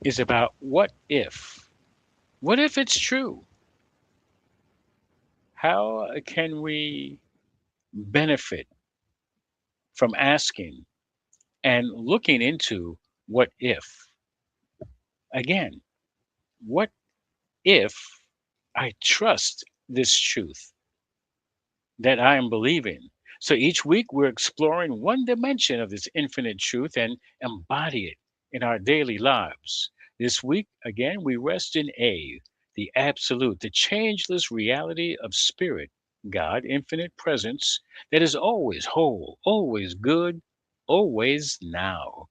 is about what if. What if it's true? How can we benefit from asking and looking into what if? Again, what if I trust this truth that I am believing? So each week we're exploring one dimension of this infinite truth and embody it in our daily lives. This week, again, we rest in A, the absolute, the changeless reality of spirit, God, infinite presence that is always whole, always good, always now.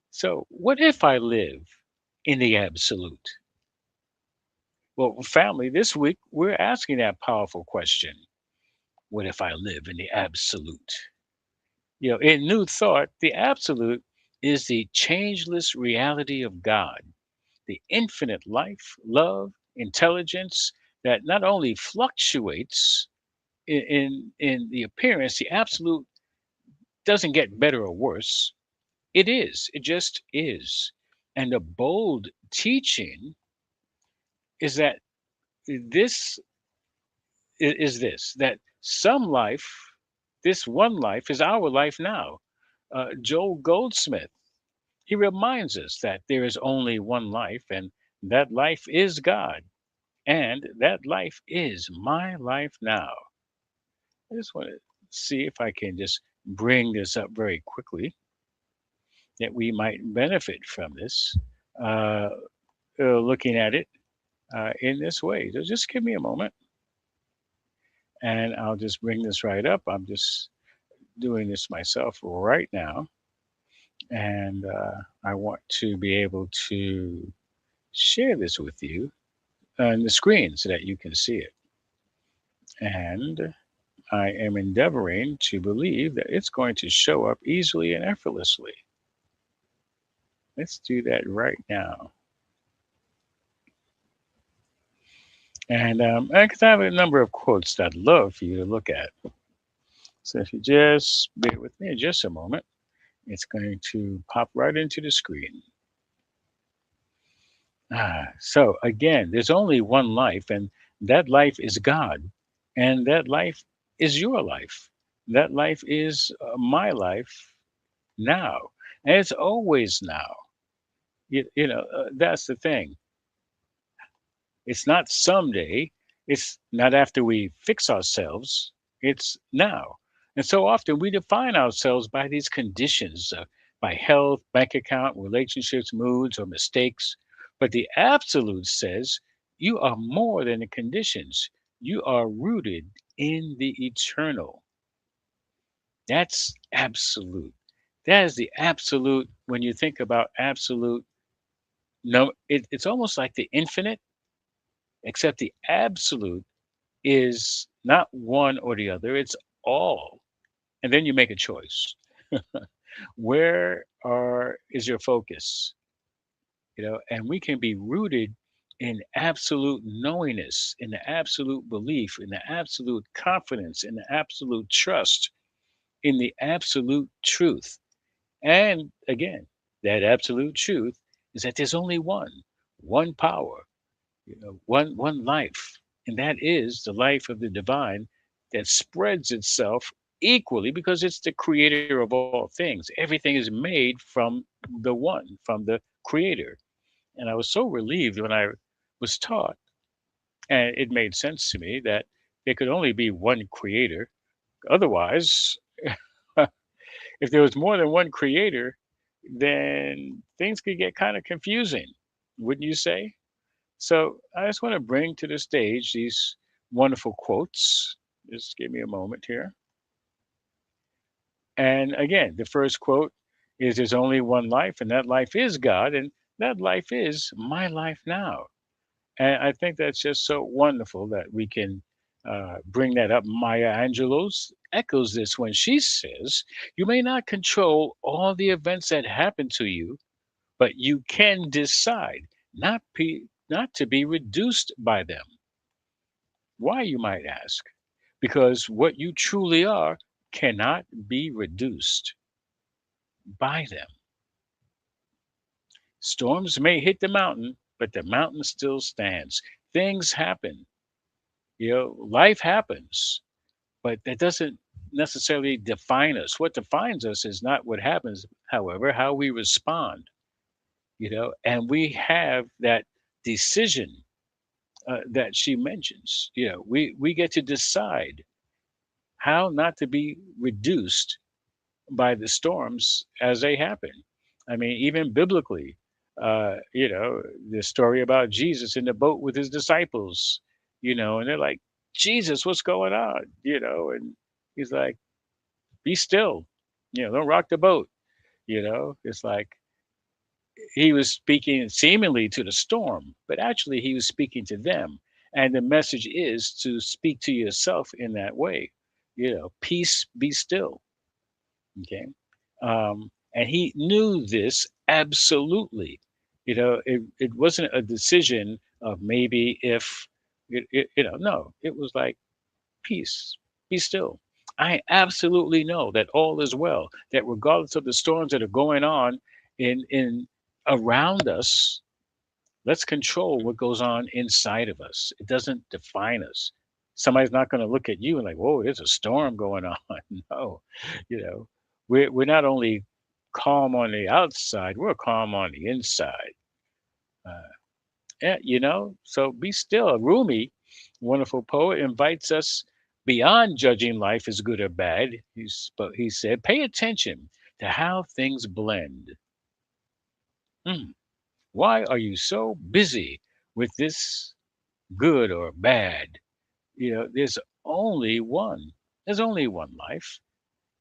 So, what if I live in the absolute? Well, family, this week we're asking that powerful question. What if I live in the absolute? In New Thought, the absolute is the changeless reality of God, the infinite life, love, intelligence that not only fluctuates in the appearance, the absolute doesn't get better or worse. It is, it just is. And the bold teaching is that this is this that some life, this one life, is our life now. Joel Goldsmith, he reminds us that there is only one life, and that life is God, and that life is my life now. I just want to see if I can just bring this up very quickly that we might benefit from this, uh, looking at it in this way. So just give me a moment and I'll just bring this right up. I'm just doing this myself right now. And I want to be able to share this with you on the screen so that you can see it. And I am endeavoring to believe that it's going to show up easily and effortlessly. Let's do that right now. And because I have a number of quotes that I'd love for you to look at. So if you just bear with me just a moment, it's going to pop right into the screen. So again, there's only one life, and that life is God, and that life is your life. That life is my life now, and it's always now. That's the thing. It's not someday. It's not after we fix ourselves. It's now. And so often we define ourselves by these conditions, by health, bank account, relationships, moods, or mistakes. But the absolute says you are more than the conditions. You are rooted in the eternal. That's absolute. That is the absolute. When you think about absolute, no, it's almost like the infinite, except the absolute is not one or the other, it's all. And then you make a choice. Where is your focus? And we can be rooted in absolute knowingness, in the absolute belief, in the absolute confidence, in the absolute trust, in the absolute truth. And again, that absolute truth is that there's only one power, one life, and that is the life of the divine that spreads itself equally because it's the creator of all things. Everything is made from the one, from the creator. And I was so relieved when I was taught, and it made sense to me that there could only be one creator. Otherwise, if there was more than one creator, then things could get kind of confusing, wouldn't you say? So I just want to bring to the stage these wonderful quotes. Just give me a moment here. And again, the first quote is there's only one life, and that life is God, and that life is my life now. And I think that's just so wonderful that we can bring that up. Maya Angelou's echoes this when she says, "You may not control all the events that happen to you, but you can decide not to be reduced by them." Why, you might ask? Because what you truly are cannot be reduced by them. Storms may hit the mountain, but the mountain still stands. Things happen. Life happens, but that doesn't necessarily define us. What defines us is not what happens, however, how we respond. And we have that decision that she mentions. We get to decide how not to be reduced by the storms as they happen. I mean, even biblically, the story about Jesus in the boat with his disciples, and they're like, Jesus, what's going on? And he's like, be still, don't rock the boat. It's like he was speaking seemingly to the storm, but actually he was speaking to them. And the message is to speak to yourself in that way. Peace, be still. Okay. And he knew this absolutely. It wasn't a decision of maybe if, no, it was like, peace, be still. I absolutely know that all is well, that regardless of the storms that are going on in around us, let's control what goes on inside of us. It doesn't define us. Somebody's not going to look at you and like, whoa, there's a storm going on. No, you know, we're not only calm on the outside, we're calm on the inside. Uh, yeah, so be still. Rumi, wonderful poet, invites us beyond judging life as good or bad. He said, pay attention to how things blend. Hmm. Why are you so busy with this good or bad? There's only one. There's only one life.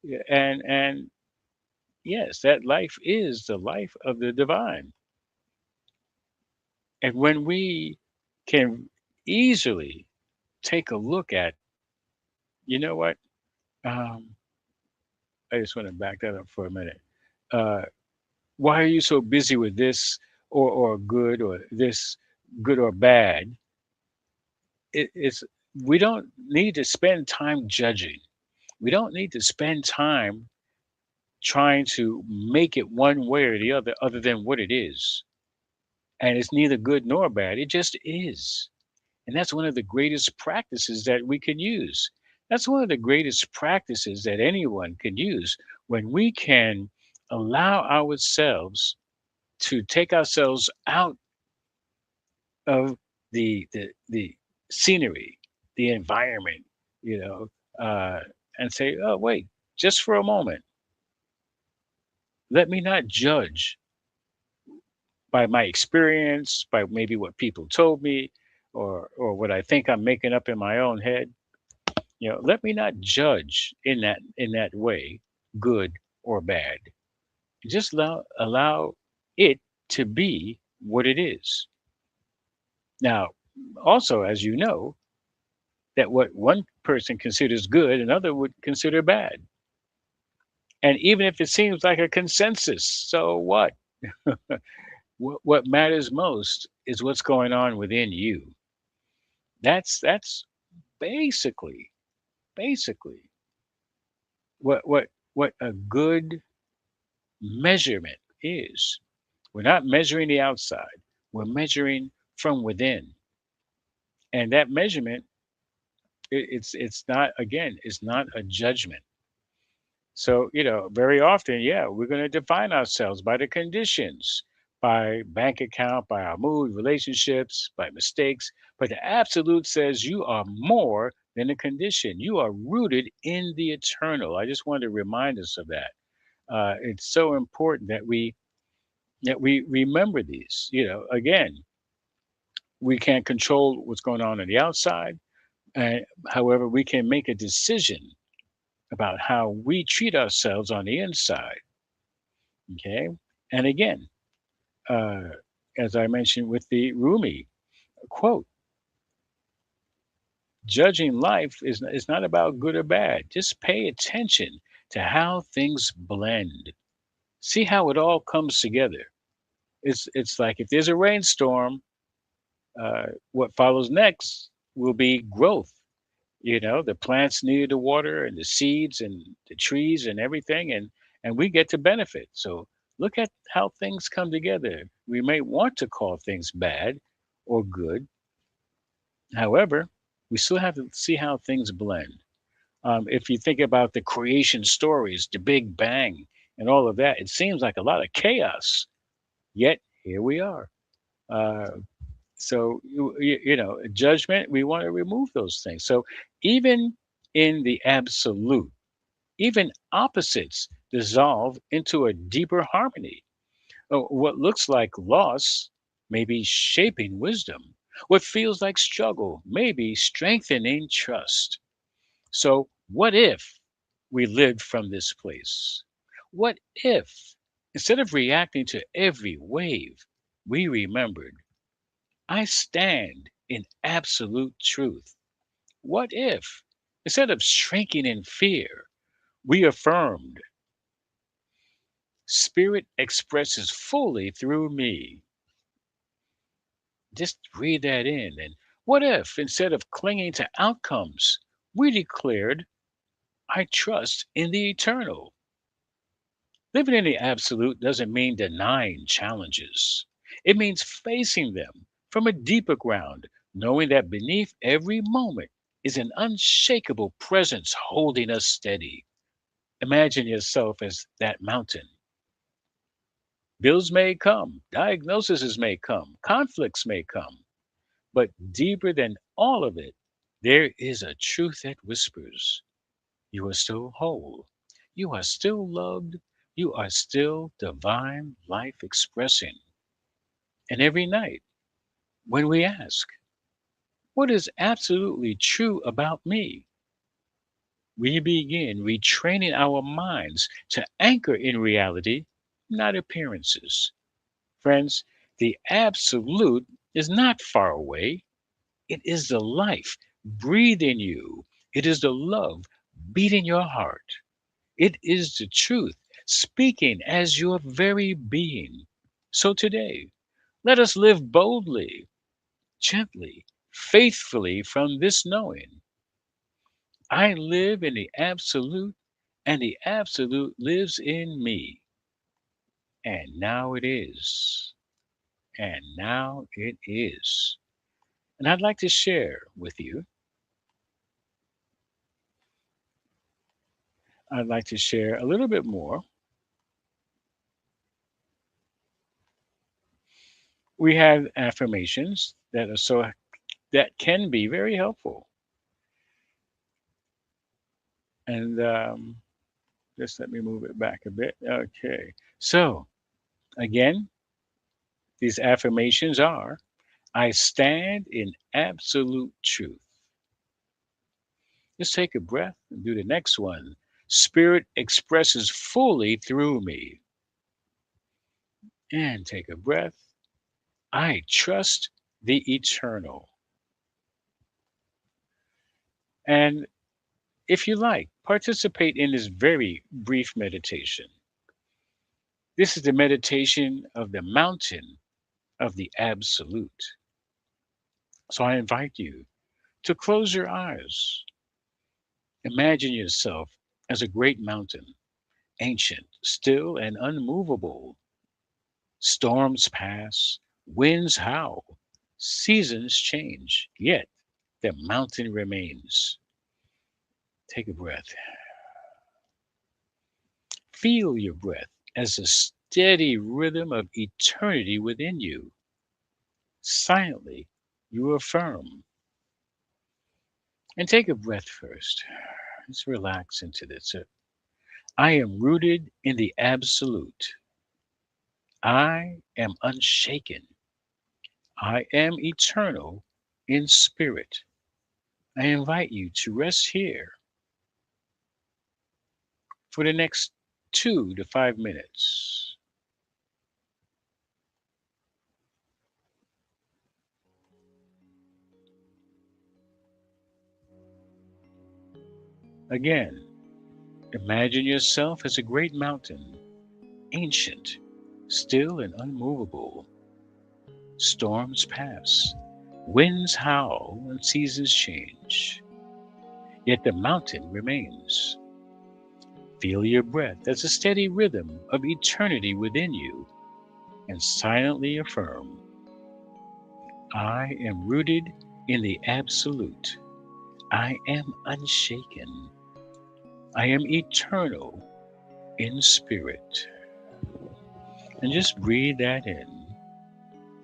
Yeah, and yes, that life is the life of the divine. And when we can easily take a look at, you know what? Um, I just want to back that up for a minute. Uh, why are you so busy with this or good or this good or bad? It's we don't need to spend time judging. We don't need to spend time trying to make it one way or the other than what it is. And it's neither good nor bad. It just is. And that's one of the greatest practices that we can use. That's one of the greatest practices that anyone can use when we can allow ourselves to take ourselves out of the scenery, the environment, you know, and say, oh wait, just for a moment, let me not judge by my experience, by maybe what people told me, or what I think I'm making up in my own head. Let me not judge in that way, good or bad. Just allow it to be what it is. Now, also, as you know, that what one person considers good, another would consider bad. And even if it seems like a consensus, so what? What matters most is what's going on within you. That's basically what a good measurement is. We're not measuring the outside. We're measuring from within. And that measurement, it's not, again, it's not a judgment. So, very often, yeah, we're going to define ourselves by the conditions, by bank account, by our mood, relationships, by mistakes. But the absolute says you are more than a condition. You are rooted in the eternal. I just wanted to remind us of that. It's so important that we remember these. Again, we can't control what's going on the outside. However, we can make a decision about how we treat ourselves on the inside. Okay. And again, uh, as I mentioned with the Rumi quote, judging life is not about good or bad. Just pay attention to how things blend. See how it all comes together. It's like if there's a rainstorm, what follows next will be growth. The plants need the water and the seeds and the trees and everything, and we get to benefit. So Look at how things come together. We may want to call things bad or good. However, we still have to see how things blend. If you think about the creation stories, the Big Bang, and all of that, it seems like a lot of chaos. Yet here we are. Uh, so judgment. We want to remove those things. So even in the absolute, even opposites dissolve into a deeper harmony. What looks like loss may be shaping wisdom. What feels like struggle may be strengthening trust. So, what if we lived from this place? What if, instead of reacting to every wave, we remembered, I stand in absolute truth? What if, instead of shrinking in fear, we affirmed, Spirit expresses fully through me? Just read that in. And what if, instead of clinging to outcomes, we declared, I trust in the eternal? Living in the absolute doesn't mean denying challenges. It means facing them from a deeper ground, knowing that beneath every moment is an unshakable presence holding us steady. Imagine yourself as that mountain. Bills may come, diagnoses may come, conflicts may come, but deeper than all of it, there is a truth that whispers, you are still whole. You are still loved. You are still divine life expressing. And every night, when we ask, what is absolutely true about me? We begin retraining our minds to anchor in reality, not appearances. Friends, the absolute is not far away. It is the life breathing you. It is the love beating your heart. It is the truth speaking as your very being. So today, let us live boldly, gently, faithfully from this knowing. I live in the absolute, and the absolute lives in me. And now it is. And now it is. And I'd like to share with you, I'd like to share a little bit more. We have affirmations that can be very helpful. And just let me move it back a bit. Okay. So, again, these affirmations are, I stand in absolute truth. Just take a breath and do the next one. Spirit expresses fully through me. And take a breath. I trust the eternal. And if you like, participate in this very brief meditation. This is the meditation of the mountain of the absolute. So I invite you to close your eyes. Imagine yourself as a great mountain, ancient, still, and unmovable. Storms pass, winds howl, seasons change, yet the mountain remains. Take a breath. Feel your breath as a steady rhythm of eternity within you. Silently, you affirm. And take a breath first. Just relax into this. I am rooted in the absolute. I am unshaken. I am eternal in spirit. I invite you to rest here for the next 2 to 5 minutes. Again, imagine yourself as a great mountain, ancient, still, and unmovable. Storms pass, winds howl, and seasons change. Yet the mountain remains. Feel your breath as a steady rhythm of eternity within you and silently affirm, I am rooted in the absolute. I am unshaken. I am eternal in spirit. And just breathe that in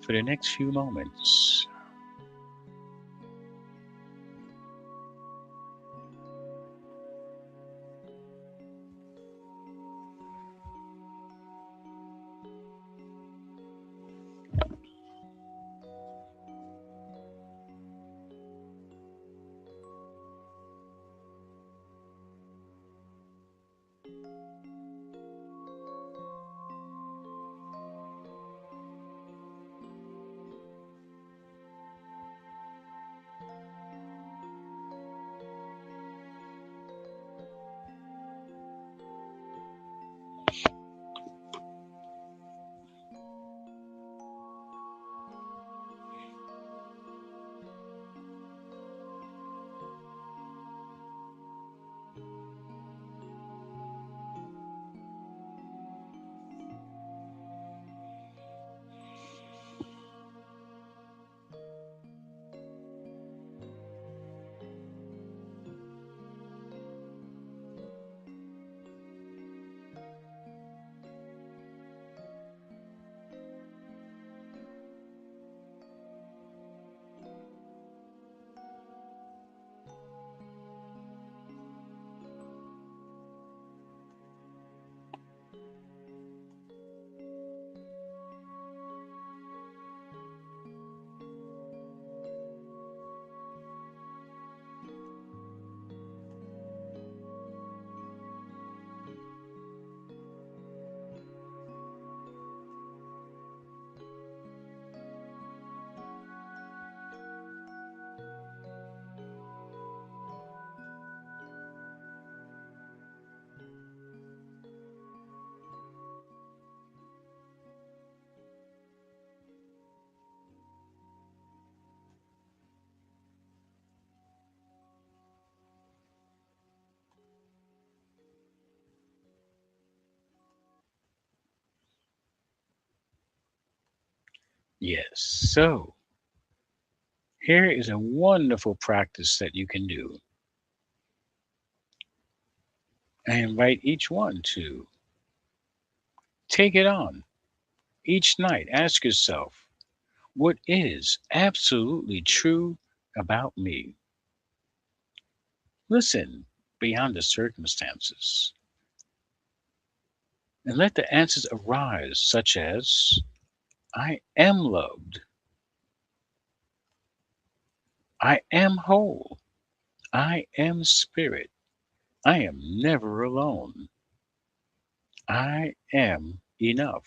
for the next few moments. Yes, so here is a wonderful practice that you can do. I invite each one to take it on. Each night, ask yourself, what is absolutely true about me? Listen beyond the circumstances and let the answers arise, such as, I am loved, I am whole, I am spirit, I am never alone, I am enough.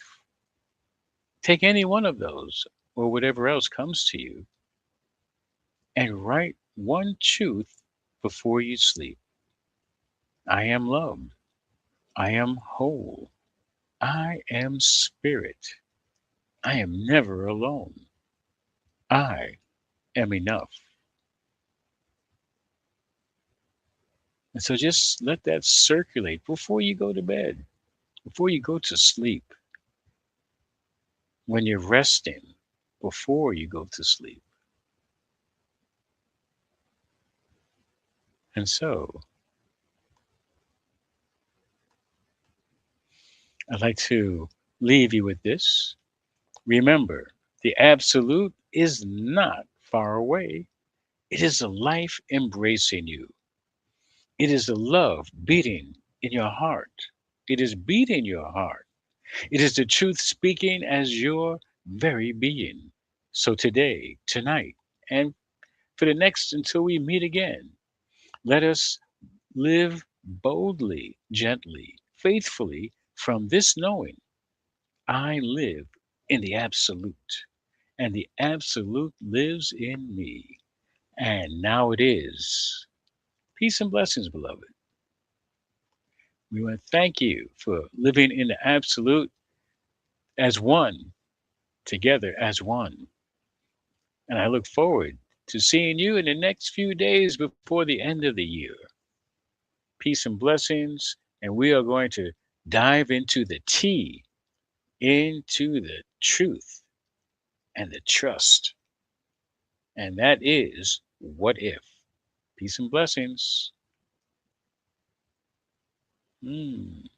Take any one of those or whatever else comes to you and write one truth before you sleep. I am loved. I am whole. I am spirit. I am never alone. I am enough. And so just let that circulate before you go to bed, before you go to sleep, when you're resting, before you go to sleep. And so I'd like to leave you with this. Remember, the absolute is not far away. It is the life embracing you. It is the love beating in your heart. It is beating your heart. It is the truth speaking as your very being. So today, tonight, and for the next until we meet again, let us live boldly, gently, faithfully from this knowing I live in the absolute, and the absolute lives in me. And now it is. Peace and blessings, beloved. We want to thank you for living in the absolute as one, together as one. And I look forward to seeing you in the next few days before the end of the year. Peace and blessings, And we are going to dive into the T, into the truth and the trust. And that is what if. Peace and blessings. Mm.